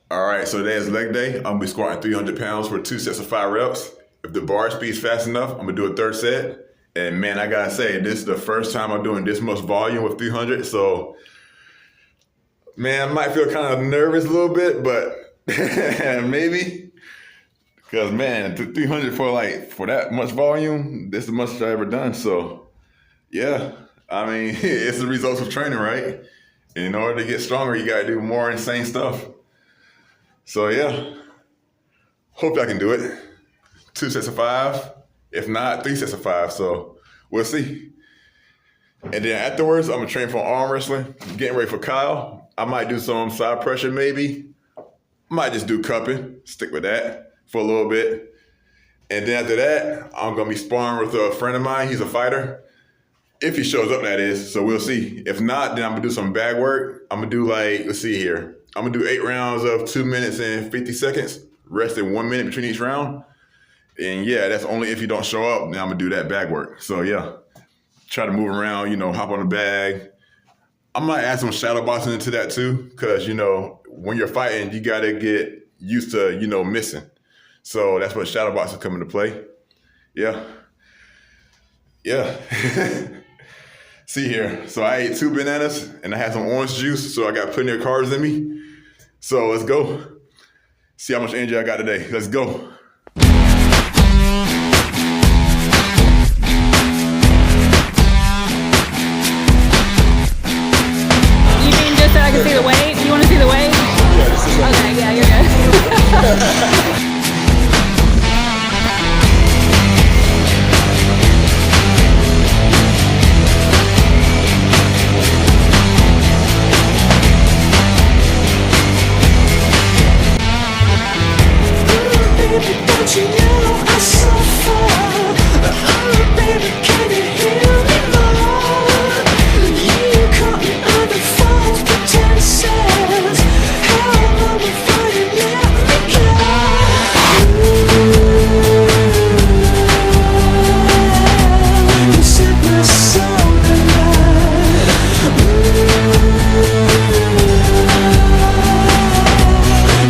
All right, so today is leg day. I'm gonna be squatting 300 pounds for 2 sets of 5 reps. If the bar speed's fast enough, I'm gonna do a third set. And man, I gotta say, this is the first time I'm doing this much volume with 300. So, man, I might feel kind of nervous a little bit, but maybe. Because man, 300 for that much volume, this is the most I've ever done. So, yeah, I mean, it's the results of training, right? And in order to get stronger, you gotta do more insane stuff. So yeah, hope I can do it. 2 sets of 5, if not 3 sets of 5. So we'll see. And then afterwards, I'm gonna train for arm wrestling, getting ready for Kyle. I might do some side pressure maybe. Might just do cupping, stick with that for a little bit. And then after that, I'm gonna be sparring with a friend of mine. He's a fighter. If he shows up, that is. So we'll see. If not, then I'm gonna do some bag work. I'm gonna do let's see here. I'm gonna do 8 rounds of 2 minutes and 50 seconds, resting 1 minute between each round. And yeah, that's only if you don't show up, then I'm gonna do that bag work. So yeah, try to move around, hop on the bag. I might add some shadow boxing into that too, because when you're fighting, you gotta get used to, missing. So that's what shadow boxing come into play. Yeah. See here, so I ate 2 bananas and I had some orange juice, so I got plenty of carbs in me. So let's go. See how much energy I got today. Let's go. You mean just so I can see the weight? You want to see the weight? Yeah, this is Okay, yeah, you're good. Don't you know I suffer? Oh, baby, can you hear me more? You caught me under false pretenses. How long before you let me go? You set my soul alight.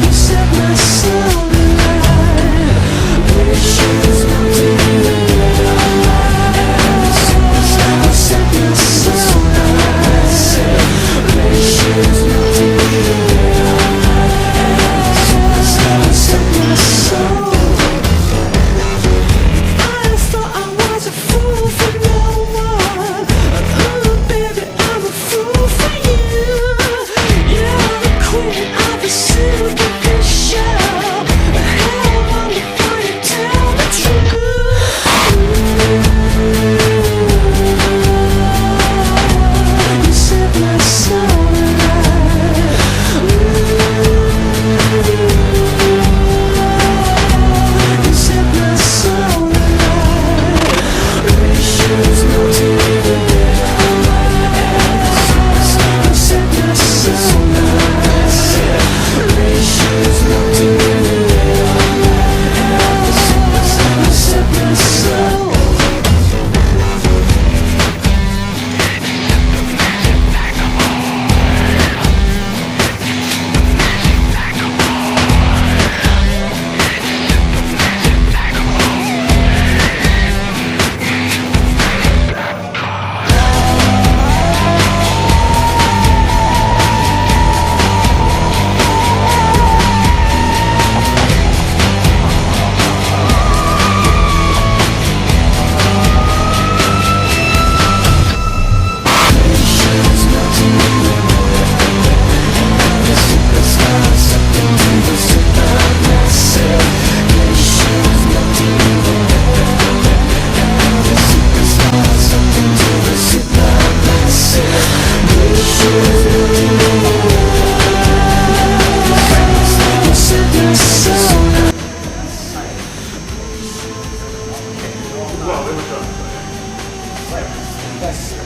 You set my soul alight.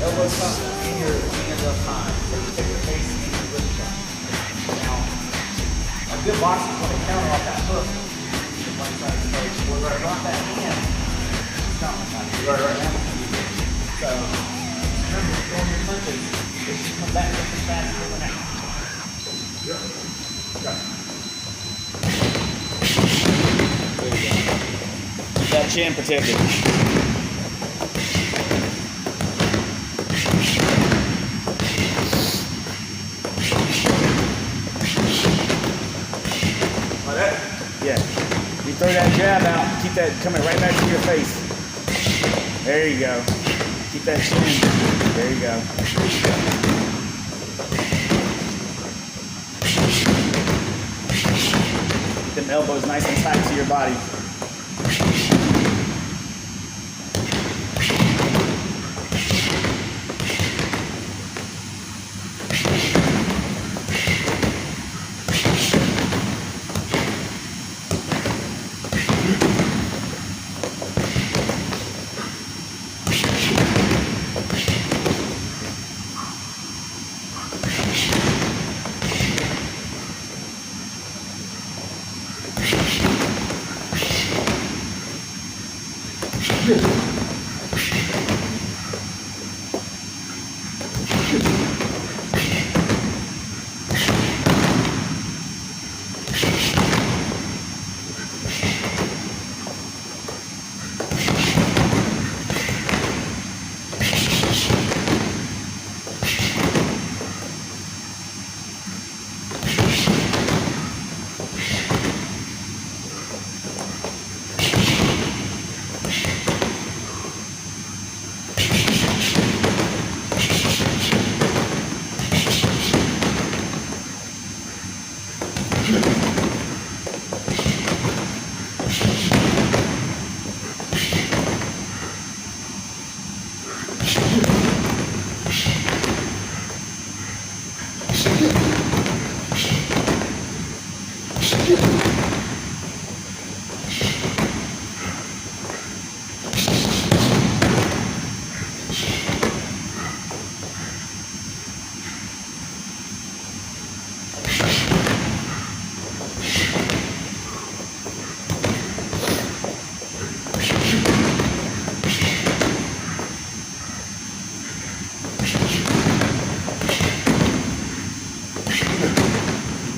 elbows up in your left thigh. So you take your face and you lift it up. Now, a good boxer is going to counter off that hook. Right side of the face. We're going to drop that hand. Stop that. Right now. So, remember, throwing your punches, if you come back just as fast as you went out. Yeah. Okay. that chin protected. Like that? Yeah. You throw that jab out, keep that coming right back to your face. There you go. Keep that chin. There you go. Get them elbows nice and tight to your body.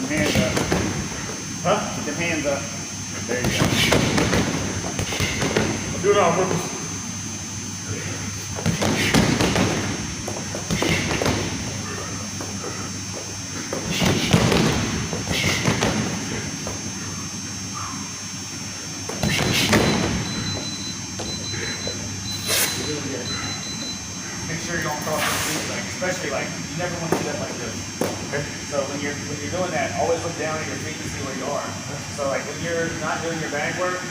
Hands up. Huh? Keep them hands up. There you go. I'm doing it on purpose. Make sure you don't cross your feet, like especially like you never want to do that like this. Okay. So when you're doing that, always look down at your feet to see where you are. So like when you're not doing your bag work,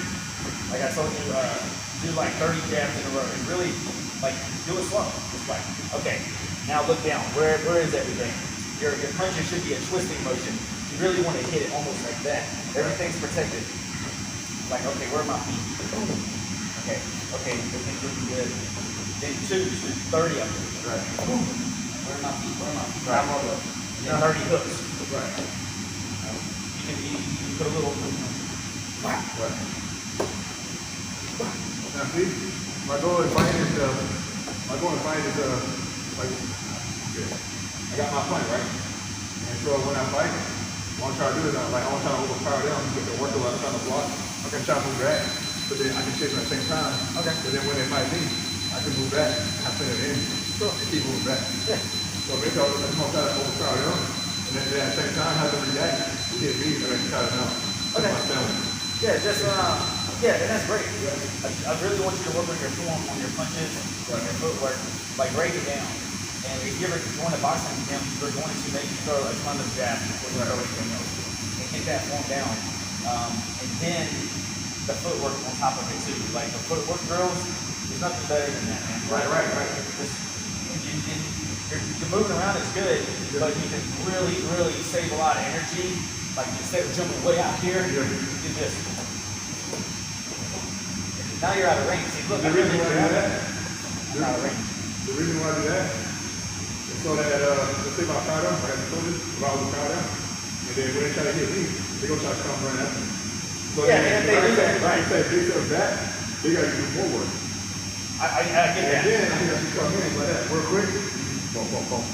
like I told you, do like 30 jabs in a row and really like do it slow. Just like, okay, now look down. Where is everything? Your punches should be a twisting motion. You really want to hit it almost like that. Everything's protected. Like, okay, where are my feet? Okay, everything's looking good. Then 2, 30 of them. Right. Where are my feet? Where are my feet? Right. I'm on the 30 hooks. Right. You can put a little. Right. Now see, my goal in fighting is like, okay. I got my point, right? And so when I fight, what I'm trying to do is I want to try to overpower them, get the work a lot, trying to block. I can try to move back, but then I can chase them at the same time. Okay. But then when they fight me, I can move back, I put it in, and keep moving back. Yeah. So maybe I just want to try to overpower them, and then at the same time have them react, hit me, and then try to know. Okay. My family. Yeah, just yeah, and that's great. I really want you to work on your form, on your punches, on your footwork, like break it down. And if you ever join a boxing gym, you're going to make you throw a ton of jabs before you throw anything else. And get that form down. And then the footwork on top of it too. Like the footwork drills, there's nothing better than that, man. Right. You're moving around is good, but you can really, really save a lot of energy. Like instead of jumping way out here, you just now you're out of range. See, look, The reason why I do that? I'm out of range. The reason why I do that is so that, let's say if I power them, like I told you, if I was power them, and then when they try to hit me, they go try to come right after me. So Yeah, then, and if they do that, like I said, if they serve that, they got to do more work. I get And that. then I think I should come in like that, real quick, boom.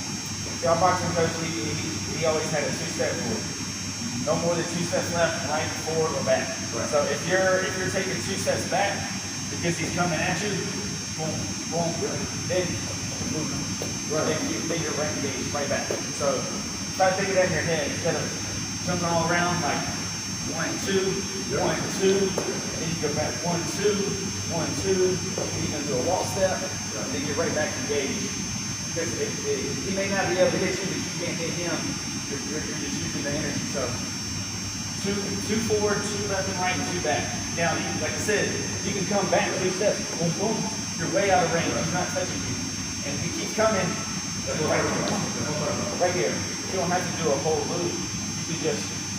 See, our boxing coach, he always had a 2-step rule. No more than 2 steps left, right, forward, or back. Right. So if you're taking 2 steps back, because he's coming at you. Boom, boom, then boom. Then you're right engaged right back. So try to think of that in your head instead of jumping all around like 1, 2, 1, 2, and then you go back 1, 2, 1, 2, and you're gonna do a wall step, and then you're right back engaged. Because he may not be able to hit you, but you can't hit him. You're just using the energy. So two forward, 2 left and right, and 2 back. Now, like I said, you can come back 2 steps. Boom, boom. You're way out of range. He's not touching you. And if he keeps coming, right here. You don't have to do a whole loop. You can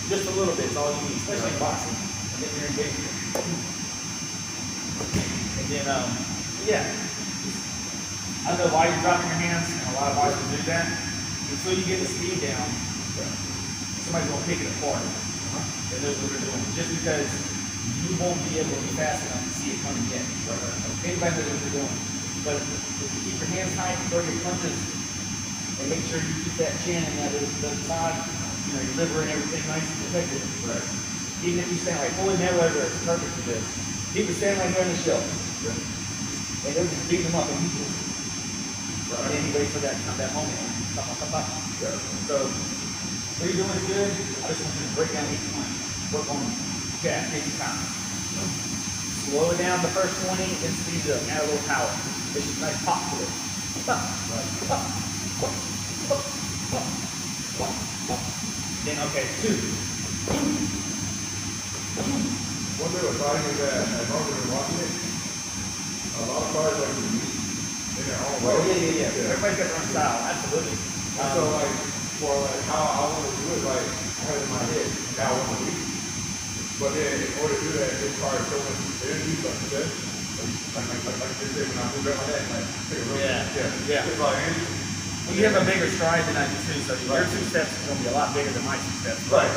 just a little bit is all you need, especially in boxing. And then you're engaged. And then, yeah. I don't know why you're dropping your hands, and a lot of boxers do that. Until you get the speed down, somebody's gonna pick it apart. And that's what they're doing. Just because you won't be able to be fast enough to see it coming yet. Anybody knows what they're doing. But if you keep your hands tight, throw your punches, and make sure you keep that chin and that other side, you know, your liver and everything nice and protected. Right. Even if you stand like Floyd Mayweather is perfect for this. He would stand right there in the shelf. And they would just beat him up and he just and then he waits for that moment. So what you're doing is good. I just want you to break down each one. Work on jab, take your time. Slow it down the first 20, then speed it up. Add a little power. It's just a nice pop to it. Pop, pop, pop, pop, pop, pop, pop. Then okay, 2. One thing about fighting is that as long as you're watching it, a lot of fighters like to meet in their own way. Oh yeah. Everybody's got their own style, absolutely. So like, for like how I want to do it, like I have it in my head, how I want to do it. But then in order to do that, it's hard to show energy, like you said. Like they say, when I move out my head, like take a real Yeah. It's like energy. Well, you have a bigger stride than I do too, so your 2 steps is going to be a lot bigger than my 2 steps. Right.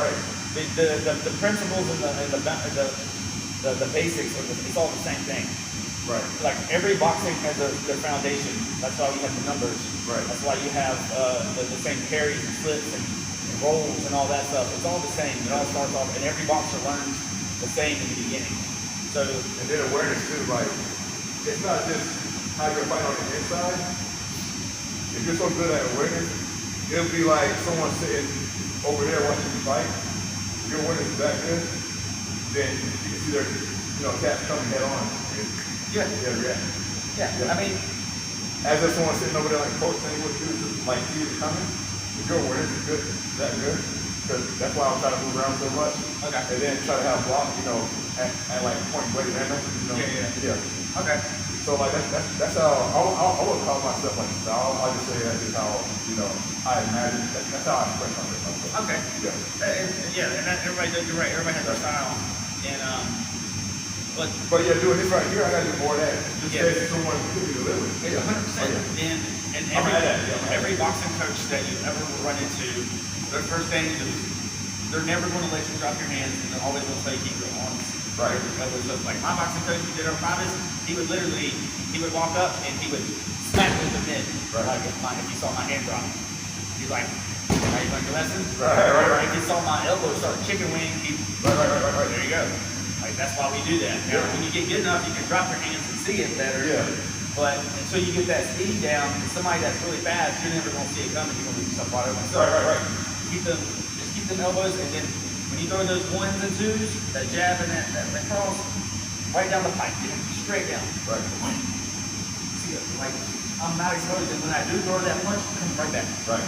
The principles and the basics, it's all the same thing. Right. Like every boxing has their foundation. That's why you have the numbers. Right. That's why you have the same carries and slips and rolls and all that stuff. It's all the same. It all starts off, and every boxer learns the same in the beginning. So And then awareness too, like it's not just how you're fighting on the inside. If you're so good at awareness, it'll be like someone sitting over there watching you fight. If your awareness is that good, then you can see their, cats coming head on. yeah. Yeah. I mean, As if someone's sitting over there like coach saying what to do, like see it coming. If your awareness is good, that good, because that's why I'm trying to move around so much. Okay. And then try to have block, at like point blank random. Yeah. Okay. So like that's how I would call myself like style. I just say that's just how I imagine. That's how I express myself. Okay. Yeah. And everybody does. You're right. Everybody has their style. And But yeah, doing this right here, I gotta do more of that. Just Yeah. say someone could be delivered. 100%. And every boxing coach that you ever will run into, their first thing is they're never going to let you drop your hands, and they're always going to say keep your arms. Right. So like my boxing coach who did our privates, he would walk up and he would smack with the mid. Right. Like if he saw my hand drop, he's like, "Are you learning your lesson?" Right. If he saw my elbow start chicken wing, he Right. there you go. Like that's why we do that. Now, when you get good enough, you can drop your hands and see it better. Yeah. But until you get that speed down, somebody that's really fast, you're never gonna see it coming. You're gonna leave yourself wide open. So Right. keep them elbows, and then when you throw those 1s and 2s, that jab and that cross, right down the pipe, get them straight down. Right. See it, like I'm not exposed, and when I do throw that punch, it comes right back. Right.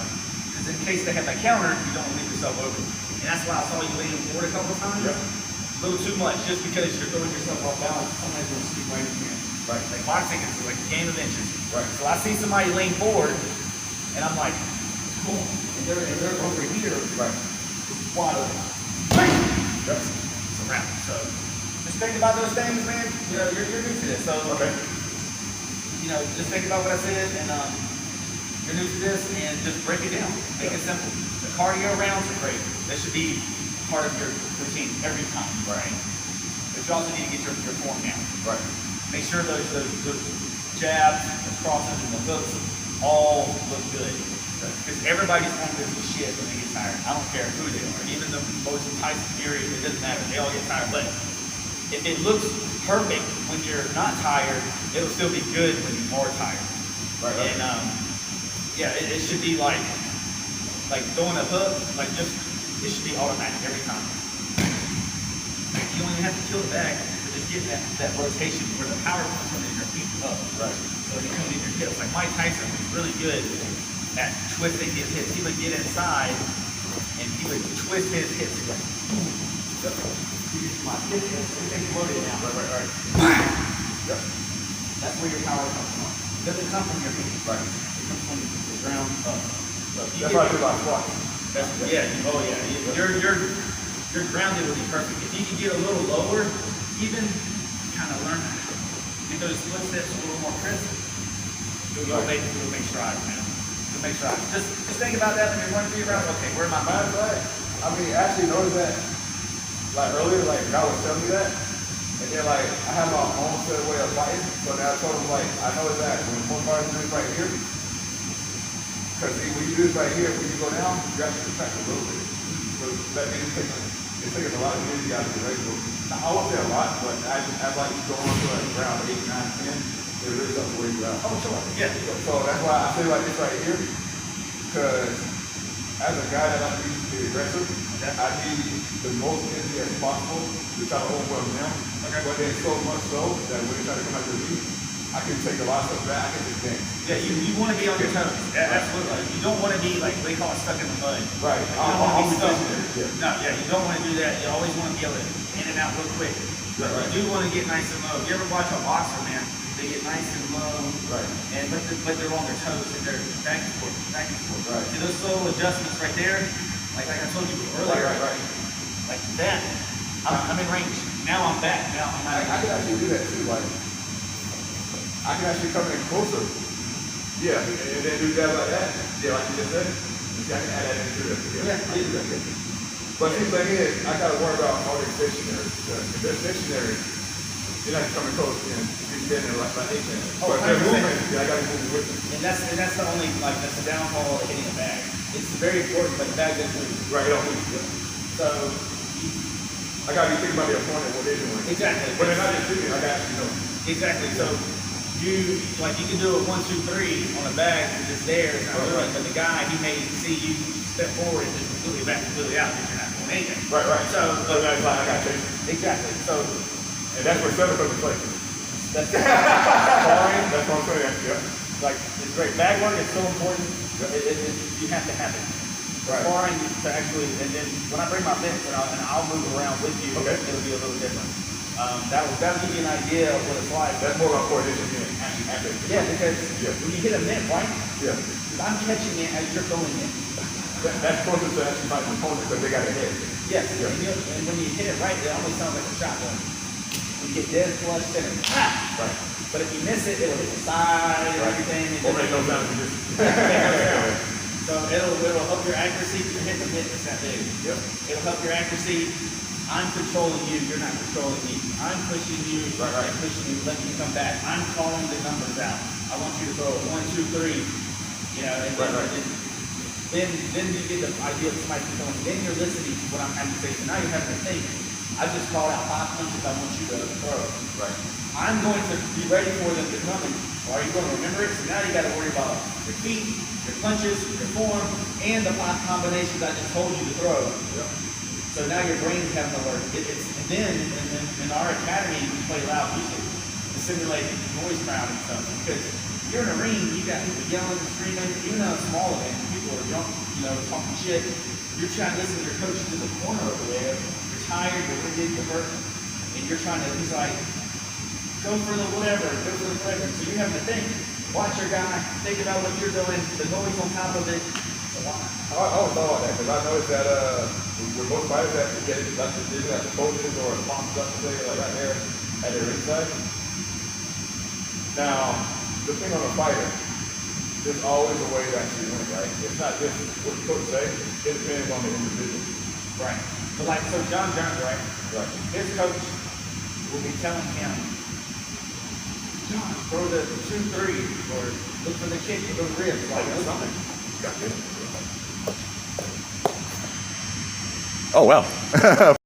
Because in case they have that counter, you don't leave yourself open. And that's why I saw you leaning forward a couple of times. Yep. A little too much, just because you're throwing yourself off balance. Somebody's gonna sneak right in here. Right. Like boxing is like a game of inches. Right. So I see somebody lean forward, and I'm like, boom, and they're over here, Right. wide open. Yep. It's a wrap. So just think about those things, man. You're new to this, so Okay. just think about what I said, and you're new to this, and just break it down. Make it simple. The cardio rounds are great. That should be part of your routine every time, right? But you also need to get your form down. Right. Make sure those jabs, the crosses, and the hooks all look good. Because everybody's on this shit when they get tired. I don't care who they are. Even the most Tyson Fury, it doesn't matter. They all get tired. But if it looks perfect when you're not tired. It'll still be good when you are tired. Right. And yeah, it should be like throwing a hook. Like just it should be automatic every time. You don't even have to kill the bag. Just get that rotation where the power comes from in your feet up. Right. So it comes in your hips. Like Mike Tyson was really good at twisting his hips. He would get inside and he would twist his hips. He'd like, boom. My hips, everything's loaded now. Right. Yep. That's where your power comes from. It doesn't come from your feet. Right. It comes from the ground up. So if you That's get- why I do a lot of squats. You're grounded will be perfect. If you can get a little lower, even kind of learn how to get those footsteps a little more crisp, you'll make strides, man. You'll make strides. Just think about that when you're running through your route. Okay, where am I? Matter of fact, I mean, actually noticed that, like earlier, like God was telling me that, and then like I have my own set of way of fighting. So now I told him like I know that when one guard do this right here, because when you do this right here, when you go down, you actually contract a little bit. So that means it's taking a lot of energy out of the regular. I won't say a lot, but as like you go on to like round 8, 9, 10, it really doesn't wear you out. Oh, sure. Yeah. So that's why I say like this right here, because as a guy that likes to be aggressive, I need the most energy as possible to try to overwhelm them. Okay. But then so much so that when they try to come out to me, I can take a lot of stuff back. I can just dance. Yeah, you want to be on your toes. Absolutely. You don't want to be like they call it stuck in the mud. Right. You don't want to be stuck. Yeah. No, yeah, you don't want to do that. You always want to be able to in and out real quick. But Right. you do want to get nice and low. You ever watch a boxer, man? They get nice and low. Right. And but they're on their toes and they're back and forth, back and forth. Right. See those slow adjustments right there, like I told you earlier, Right. like that. I'm in range. Now I'm back. Now I'm I out. can actually do that too. Like, I can actually come in closer. Yeah, and then do that like that. Yeah, like you just said. See, I can add that into it. Yeah, I can do that. But see, the thing is, I gotta worry about all these stationary. If they're stationary, you're not coming close and you're getting there like 8 minutes. Oh, But if they're 100%. moving, yeah, I gotta move with them. And that's the only that's the downfall of hitting a bag. It's very important, but the bag doesn't move. Right, you don't move. Yeah. So I gotta be thinking about the opponent, what they're doing. exactly. But they're not just shooting, I gotta actually know. Exactly. So you can do a 1, 2, 3 on a bag and just there, it's not doing it. But the guy he may see you step forward and just completely back, completely out because you're not doing anything. Right. So So that's like, I gotta chase it. exactly. So And that's where seven comes into play. that's sparring. That's what I'm saying, yeah. Like it's great. Bag work is so important. You have to have it. Right. Sparring to actually, and then when I bring my mitts and I'll move around with you, Okay. it'll be a little different. That'll give you an idea of what it's like. That's more about coordination than actually. Yeah, because Yeah. when you hit a mitt, right? Yeah. I'm catching it as you're going in. That's closer to actually fighting the opponent because they got a head. Yes, Yeah. and when you hit it right, it almost sounds like a shotgun. You get dead flush center. Ah! Right. But if you miss it, it'll hit the side and everything. And Or make no sound. You just. So it'll help your accuracy because you're hitting the mitt that's that big. Yep. It'll help your accuracy. I'm controlling you, you're not controlling me. I'm pushing you, Right. I'm pushing you, letting you come back. I'm calling the numbers out. I want you to throw 1, 2, 3. You know, and Right. then you get the idea of somebody controlling. Then you're listening to what I'm having to say. So now you're having to think. I just called out 5 punches I want you to throw. Right. I'm going to be ready for them to come and are you going to remember it? So now you got to worry about your feet, your punches, your form, and the 5 combinations I just told you to throw. Yep. So now your brain's having to learn. And then in our academy, we play loud music to simulate noise crowd and stuff. Because you're in a ring, you got people yelling and screaming, even though it's small event, people are drunk, talking shit. You're trying to listen to your coach to the corner over there. You're tired, you're winded, you're hurt, and you're trying to, he's like, go for the whatever. So you're having to think, watch your guy, think about what you're doing, the noise on top of it. So I always thought about that because I noticed that with most fighters that get it, that's the at the coaches or sponsors up to say like right there at their ringside. Now, the thing on a fighter, there's always a way to actually win, right? It's not just what the coach say, it depends on the individual. right. But like, so John Jones, right? Right. His coach will be telling him, John, throw the 2, 3, or look for the kick for the ribs, like something. Got it. Oh, wow.